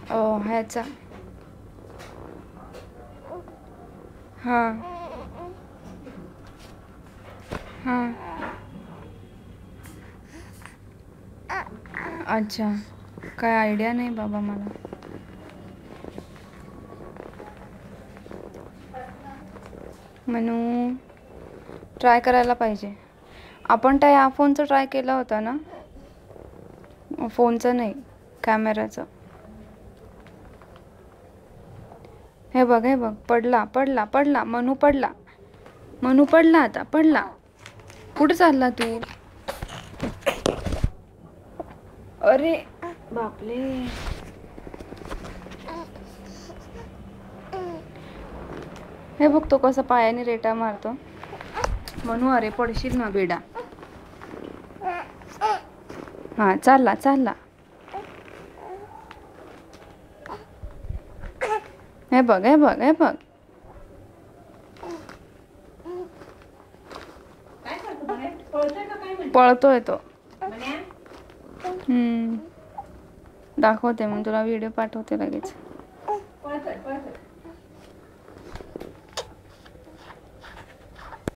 ह्याचा हां हां अच्छा, काय आयडिया नाही बाबा मला. म्हणून ट्राय करायला पाहिजे. आपण त्या या फोनचं ट्राय केला होता ना, फोनचं नाही कॅमेराचं. हे बघ हे बघ, पडला पडला पडला, मनू पडला, मनू पडला, आता पडला. कुठे चालला तू? अरे बापले, हे बघ तो कसा पायाने रेटा मारतो. मनू अरे पडशील ना बेडा. हा चालला चालला. हे बघ हे बघ हे बघ. पळतोय तो. दाखवते मग तुला, व्हिडिओ पाठवते लगेच.